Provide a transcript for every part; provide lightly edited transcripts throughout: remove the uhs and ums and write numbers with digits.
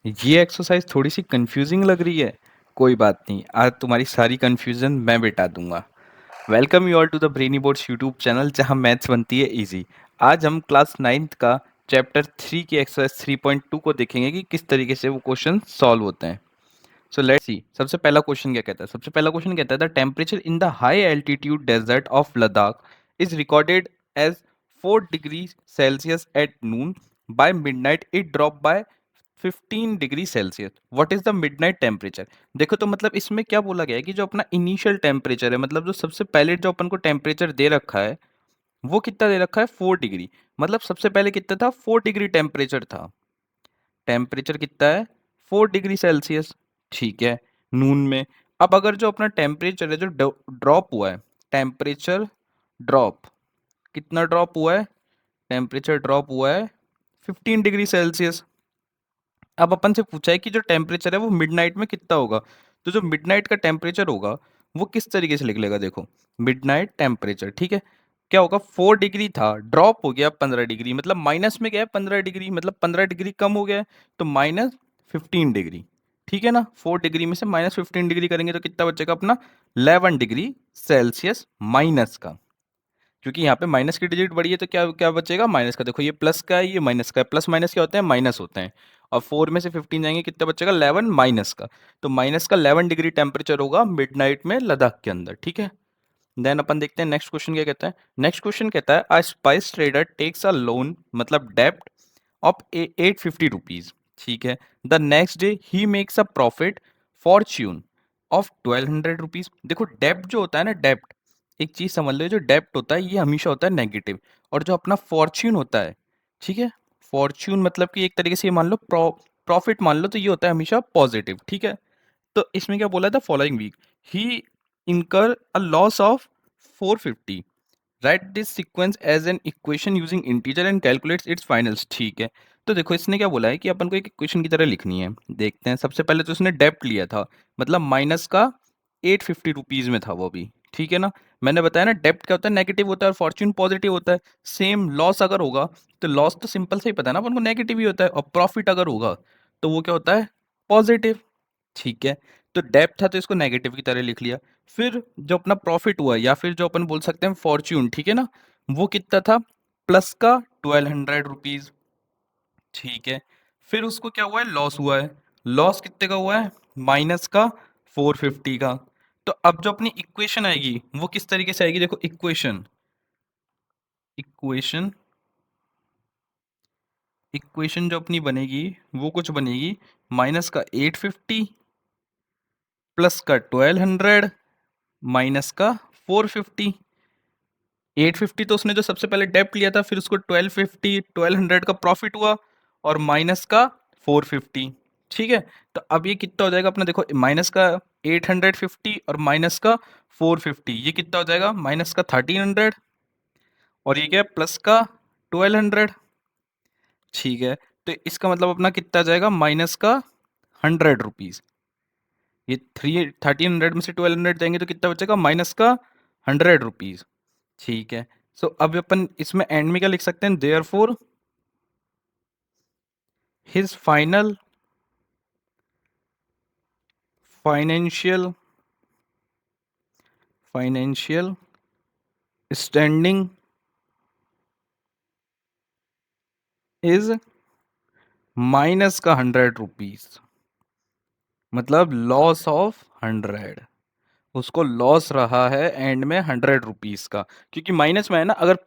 ये एक्सरसाइज थोड़ी सी कंफ्यूजिंग लग रही है। कोई बात नहीं, आज तुम्हारी सारी कंफ्यूजन मैं मिटा दूंगा। Welcome you all to the Brainy Boards YouTube channel, जहां मैथ्स बनती है इजी। आज हम क्लास 9th का चैप्टर 3 की एक्सरसाइज 3.2 को देखेंगे कि किस तरीके से वो क्वेश्चन सॉल्व होते हैं। सो लेट्स सी, सबसे पहला क्वेश्चन क्या कहता है। सबसे पहला क्वेश्चन कहता है the temperature in the high altitude desert of Ladakh is recorded as 4 degree Celsius at noon. By midnight it drop by 15 degree Celsius. What is the midnight temperature. देखो तो मतलब इसमें क्या बोला गया है कि जो अपना इनिशियल टेम्परेचर है, मतलब जो सबसे पहले जो अपन को टेम्परेचर दे रखा है वो कितना दे रखा है 4 डिग्री। मतलब सबसे पहले कितना था 4 डिग्री टेम्परेचर था। टेम्परेचर कितना है 4 डिग्री सेल्सियस। ठीक है, नून में। अब अगर जो अपना टेम्परेचर है जो ड्रॉप हुआ है, टेम्परेचर ड्रॉप कितना ड्रॉप हुआ है, टेम्परेचर ड्रॉप हुआ है 15 डिग्री सेल्सियस। अब अपन से पूछा है कि जो टेम्परेचर है वो मिडनाइट में कितना होगा। तो जो मिडनाइट का टेम्परेचर होगा वो किस तरीके से लिख लेगा। देखो मिडनाइट टेम्परेचर, ठीक है, क्या होगा 4 डिग्री था, ड्रॉप हो गया 15 डिग्री, मतलब माइनस में गया है 15 डिग्री, मतलब 15 डिग्री कम हो गया है, तो -15 डिग्री। ठीक है ना, 4 डिग्री में से -15 डिग्री करेंगे तो कितना बचेगा अपना 11 डिग्री सेल्सियस माइनस का। क्योंकि यहाँ पे माइनस की डिजिट बढ़ी है तो क्या क्या बचेगा माइनस का। देखो ये प्लस का है, ये माइनस का है, प्लस माइनस क्या होते हैं माइनस होते हैं। और 4 में से 15 जाएंगे कितना बचेगा 11 माइनस का। तो माइनस का 11 डिग्री टेम्परेचर होगा मिडनाइट में लद्दाख के अंदर। ठीक है, देन अपन देखते हैं नेक्स्ट क्वेश्चन क्या कहता है। नेक्स्ट क्वेश्चन कहता है a spice trader takes a loan, मतलब डेप्ट ऑफ 850 रुपीज। ठीक है, द नेक्स्ट डे ही makes a profit fortune of 1200 rupees. देखो डेप्ट जो होता है ना, डेप्ट एक चीज समझ लो, जो डेप्ट होता है ये हमेशा होता है नेगेटिव। और जो अपना फॉर्च्यून होता है, ठीक है, फॉर्च्यून मतलब कि एक तरीके से ये मान लो प्रॉफिट मान लो, तो ये होता है हमेशा पॉजिटिव। ठीक है, तो इसमें क्या बोला था following week he incur a loss of 450। Write this sequence as an equation using integer and calculates its finals. ठीक है, तो देखो इसने क्या बोला है कि अपन को एक इक्वेशन की तरह लिखनी है। देखते हैं, सबसे पहले तो उसने डेप्ट लिया था, मतलब माइनस का 850 रुपीज में था वो भी। ठीक है ना, मैंने बताया ना डेप्ट क्या होता है नेगेटिव होता है और फॉर्च्यून पॉजिटिव होता है। सेम लॉस अगर होगा तो लॉस तो सिंपल से ही पता है ना अपन को नेगेटिव ही होता है, और प्रॉफिट अगर होगा तो वो क्या होता है पॉजिटिव। ठीक है, तो डेप्थ था तो इसको नेगेटिव की तरह लिख लिया। फिर जो अपना प्रॉफिट हुआ या फिर जो अपन बोल सकते हैं फॉर्च्यून, ठीक है ना, वो कितना था प्लस का 1200 रुपीज। ठीक है, फिर उसको क्या हुआ है लॉस हुआ है। लॉस कितने का हुआ है माइनस का 450 का। तो अब जो अपनी इक्वेशन आएगी वो किस तरीके से आएगी। देखो इक्वेशन इक्वेशन इक्वेशन जो अपनी बनेगी वो कुछ बनेगी माइनस का 850 प्लस का 1200 माइनस का 450। 850 तो उसने जो सबसे पहले डेप्ट लिया था, फिर उसको 1250 1200 का प्रॉफिट हुआ, और माइनस का 450। ठीक है, तो अब ये कितना हो जाएगा अपना, देखो माइनस का 850 और माइनस का 450, ये कितना हो जाएगा माइनस का 1300, और ये क्या है प्लस का 1200। ठीक है, तो इसका मतलब अपना कितना जाएगा माइनस का 100 रुपीज। ये 1300 में से 1200 जाएंगे तो कितना बचेगा माइनस का 100 रुपीज। ठीक है, सो अब अपन इसमें एंड में क्या लिख सकते हैं, therefore his financial financial standing is minus का 100 रुपीज, मतलब लॉस ऑफ 100। उसको लॉस रहा है एंड में 100 रुपीज का, क्योंकि माइनस में है ना। अगर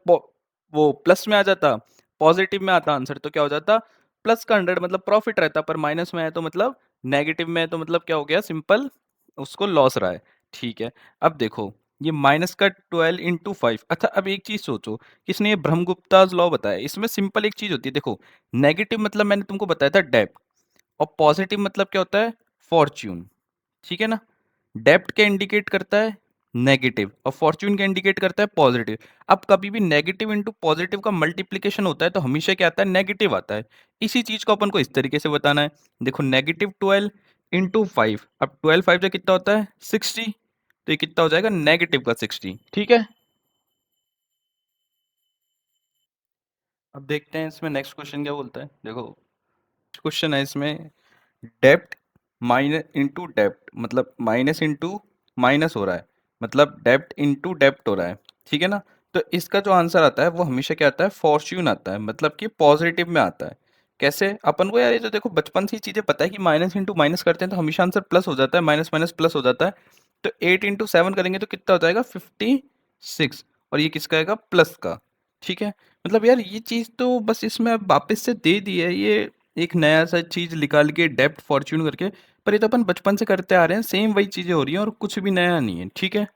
वो प्लस में आ जाता, पॉजिटिव में आता आंसर, तो क्या हो जाता प्लस का 100 मतलब प्रॉफिट रहता, पर माइनस में है तो मतलब नेगेटिव में है, तो मतलब क्या हो गया सिंपल उसको लॉस रहा है। ठीक है, अब देखो ये माइनस का 12 × 5। अच्छा अब एक चीज सोचो, किसने ये ब्रह्मगुप्ताज लॉ बताया। इसमें सिंपल एक चीज होती है, देखो नेगेटिव मतलब मैंने तुमको बताया था डेप्ट, और पॉजिटिव मतलब क्या होता है फॉर्च्यून। ठीक है ना, डेप्ट क्या इंडिकेट करता है नेगेटिव, और फॉर्च्यून क्या इंडिकेट करता है पॉजिटिव। अब कभी भी नेगेटिव इंटू पॉजिटिव का मल्टीप्लीकेशन होता है तो हमेशा क्या आता है नेगेटिव आता है। इसी चीज को अपन को इस तरीके से बताना है। देखो -12 × 5, अब 12 5 से कितना होता है 60, तो ये कितना हो जाएगा नेगेटिव का 60। ठीक है, अब देखते हैं इसमें नेक्स्ट क्वेश्चन क्या बोलता है। देखो क्वेश्चन है इसमें डेप्ट माइनस इंटू डेप्ट, मतलब माइनस इंटू माइनस हो रहा है, मतलब डेप्ट इंटू डेप्ट हो रहा है, ठीक है ना। तो इसका जो आंसर आता है वो हमेशा क्या आता है, फॉर्च्यून आता है, मतलब कि पॉजिटिव में आता है। कैसे? अपन को यार ये तो देखो बचपन से ही चीजें पता है कि माइनस इंटू माइनस करते हैं तो हमेशा आंसर प्लस हो जाता है, माइनस माइनस प्लस हो जाता है। तो 8 इंटू 7 करेंगे तो कितना हो जाएगा, 56, और ये किसका आएगा, प्लस का। ठीक है, मतलब यार ये चीज तो बस इसमें अब वापस से दे दी है, ये एक नया सा चीज निकाल के डेप्थ फॉर्च्यून करके, पर ये तो अपन बचपन से करते आ रहे हैं, सेम वही चीजें हो रही हैं और कुछ भी नया नहीं है। ठीक है,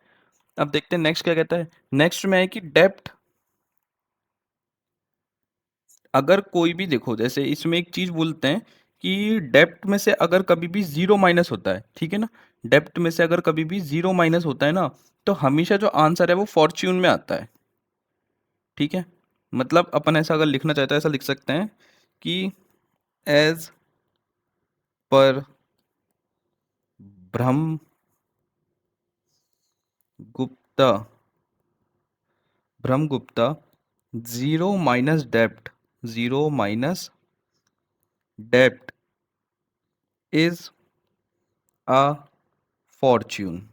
अब देखते हैं नेक्स्ट क्या कहता है। नेक्स्ट में है कि डेप्थ, अगर कोई भी देखो जैसे इसमें एक चीज बोलते हैं कि डेप्थ में से अगर कभी भी जीरो माइनस होता है, ठीक है ना, डेप्थ में से अगर कभी भी जीरो माइनस होता है ना, तो हमेशा जो आंसर है वो फॉर्च्यून में आता है। ठीक है, मतलब अपन ऐसा अगर लिखना चाहते हैं ऐसा लिख सकते हैं कि as per Brahma Gupta, Brahmagupta, zero minus depth, zero minus depth is a Fortune.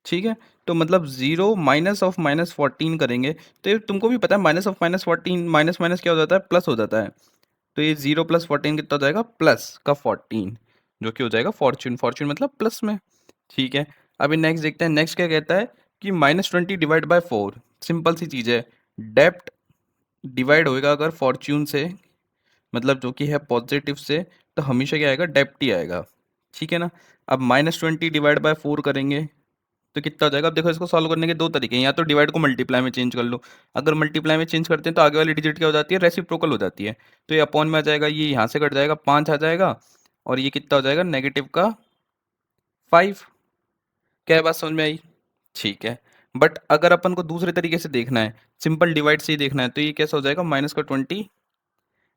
ठीक है, तो मतलब जीरो माइनस ऑफ -14 करेंगे तो ये तुमको भी पता है माइनस ऑफ -14 माइनस माइनस क्या हो जाता है, प्लस हो जाता है। तो ये 0 + 14 कितना हो जाएगा, प्लस का 14, जो कि हो जाएगा फॉर्च्यून, फॉर्च्यून मतलब प्लस में। ठीक है, अभी नेक्स्ट देखते हैं, नेक्स्ट क्या कहता है कि -20 डिवाइड बाय 4, सिंपल सी चीज़ है, डेप्ट डिवाइड होएगा अगर फॉर्च्यून से, मतलब जो कि है पॉजिटिव से, तो हमेशा क्या आएगा, डेप्ट ही आएगा। ठीक है ना, अब -20 डिवाइड बाय 4 करेंगे तो कितना हो जाएगा। अब देखो इसको सॉल्व करने के दो तरीके हैं, या तो डिवाइड को मल्टीप्लाई में चेंज कर लो, अगर मल्टीप्लाई में चेंज करते हैं तो आगे वाली डिजिट क्या हो जाती है, रेसिप्रोकल हो जाती है, तो ये अपॉन में आ जाएगा, ये यहाँ से कट जाएगा, 5 आ जाएगा, और ये कितना हो जाएगा, नेगेटिव का 5। क्या बात समझ में आई? ठीक है, बट अगर अपन को दूसरे तरीके से देखना है, सिंपल डिवाइड से ही देखना है, तो ये कैसा हो जाएगा, -20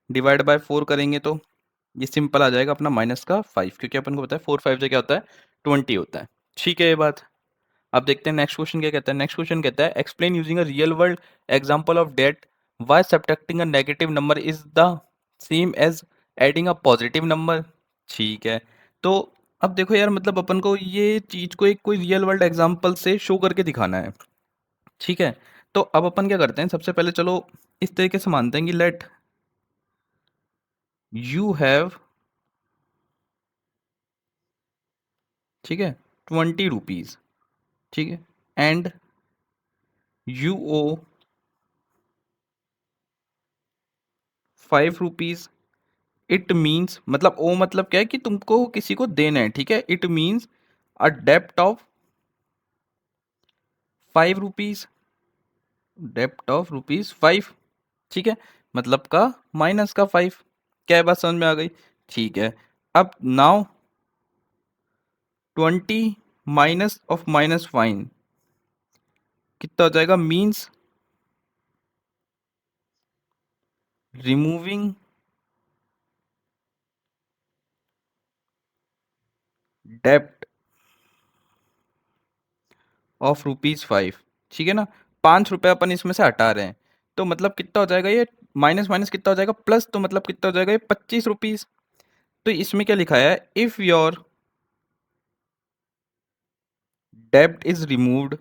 डिवाइड बाय 4 करेंगे तो ये सिंपल आ जाएगा अपना -5, क्योंकि अपन को पता है 4 5 से क्या होता है, 20 होता है। ठीक है ये बात। अब देखते हैं नेक्स्ट क्वेश्चन क्या कहता है। नेक्स्ट क्वेश्चन कहता है explain using a real world example of debt why subtracting a negative number is the same as adding a positive number. ठीक है, तो अब देखो यार, मतलब अपन को ये चीज को एक कोई रियल वर्ल्ड एग्जांपल से शो करके दिखाना है। ठीक है, तो अब अपन क्या करते हैं, सबसे पहले चलो इस तरीके से मानते हैं कि लेट यू हैव, ठीक है, 20 रुपीज, ठीक है, and you owe 5 rupees. It means, मतलब ओ मतलब क्या है कि तुमको किसी को देना है, ठीक है, इट मीन्स अ डेप्ट ऑफ 5 रुपीज, डेप्ट ऑफ ₹5। ठीक है, मतलब का माइनस का 5। क्या है, बात समझ में आ गई? ठीक है, अब now 20 minus of minus fine कितना हो जाएगा, मीन्स रिमूविंग डेप्ट ऑफ ₹5। ठीक है ना, 5 रुपये अपन इसमें से हटा रहे हैं, तो मतलब कितना हो जाएगा ये, माइनस माइनस कितना हो जाएगा, प्लस, तो मतलब कितना हो जाएगा ये, 25 रुपीज। तो इसमें क्या लिखा है, इफ योर डेप्ट इज रिमूव्ड,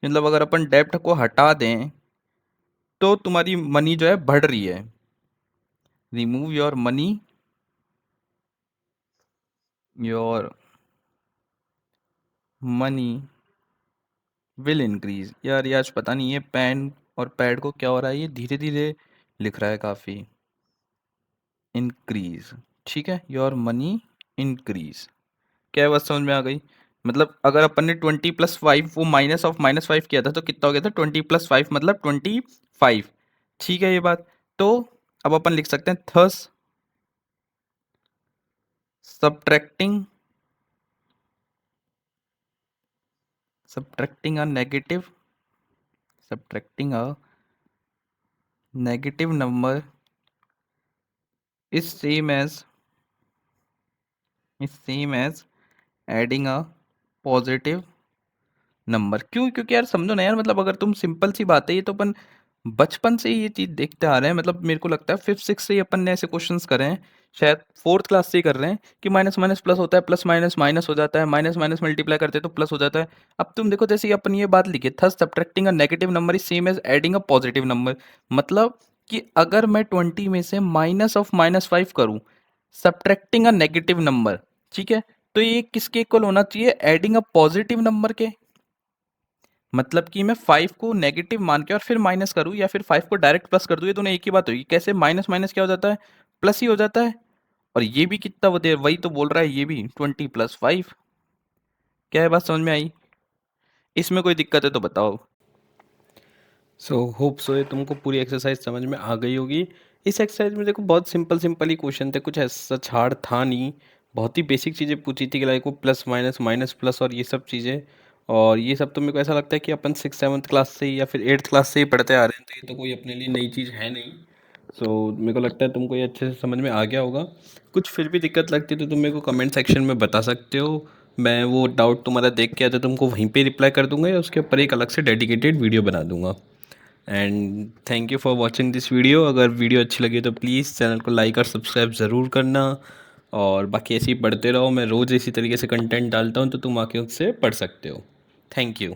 मतलब अगर अपन डेप्ट को हटा दें तो तुम्हारी मनी जो है बढ़ रही है, remove your money, your money will increase. यार ये आज पता नहीं, ये पेन और पैड को क्या हो रहा है, ये धीरे धीरे लिख रहा है काफ़ी, इंक्रीज। ठीक है, योर मनी इंक्रीज। क्या है, बात समझ में आ गई? मतलब अगर अपन ने 20 + 5 वो माइनस ऑफ -5 किया था तो कितना हो गया था, 20 + 5 मतलब 25। ठीक है ये बात। तो अब अपन लिख सकते हैं thus subtracting, subtracting a negative, subtracting a negative number is same as, is same as adding a positive number. क्यों? क्योंकि यार समझो ना यार, मतलब अगर तुम सिंपल सी बात है, ये तो अपन बचपन से ही ये चीज़ देखते आ रहे हैं, मतलब मेरे को लगता है 5th 6th से ही अपन ने ऐसे क्वेश्चंस करे हैं, शायद 4th क्लास से ही कर रहे हैं कि माइनस माइनस प्लस होता है, प्लस माइनस माइनस हो जाता है, माइनस माइनस मल्टीप्लाई करते हैं तो प्लस हो जाता है। अब तुम देखो जैसे ही अपन ये बात लिखी, thus subtracting a negative number is same as adding a positive number. मतलब कि अगर मैं 20 में से माइनस ऑफ -5 करूं, सब्ट्रैक्टिंग अ नेगेटिव नंबर, ठीक है, तो ये किसके इक्वल होना चाहिए, एडिंग अ पॉजिटिव नंबर के। मतलब कि मैं 5 को नेगेटिव मान के और फिर माइनस करूँ या फिर 5 को डायरेक्ट प्लस कर दूँ, ये दोनों एक ही बात होगी। कैसे माइनस माइनस क्या हो जाता है, प्लस ही हो जाता है। और ये भी कितना वो दे, वही तो बोल रहा है ये भी 20 + 5। क्या है, बात समझ में आई? इसमें कोई दिक्कत है तो बताओ। सो होप सो ये तुमको पूरी एक्सरसाइज समझ में आ गई होगी। इस एक्सरसाइज में देखो बहुत सिंपल सिंपल ही क्वेश्चन थे, कुछ ऐसा हार्ड था नहीं। बहुत ही बेसिक चीज़ें पूछी थी कि लाइक वो प्लस माइनस माइनस प्लस और ये सब चीज़ें। और ये सब तो मेरे को ऐसा लगता है कि अपन 6th 7th क्लास से ही या फिर 8th क्लास से ही पढ़ते आ रहे हैं, तो ये तो कोई अपने लिए नई चीज़ है नहीं। सो मेरे को लगता है तुमको ये अच्छे से समझ में आ गया होगा। कुछ फिर भी दिक्कत लगती है तो तुम मेरे को कमेंट सेक्शन में बता सकते हो। मैं वो डाउट तुम्हारा देख के आता तुमको वहीं पे रिप्लाई कर दूंगा या उसके ऊपर एक अलग से डेडिकेटेड वीडियो बना दूंगा। And thank you for watching this video. अगर वीडियो अच्छी लगी तो प्लीज़ चैनल को लाइक और सब्सक्राइब ज़रूर करना। और बाकी ऐसे ही पढ़ते रहो, मैं रोज़ इसी तरीके से कंटेंट डालता हूँ तो तुम आके उससे पढ़ सकते हो। Thank you.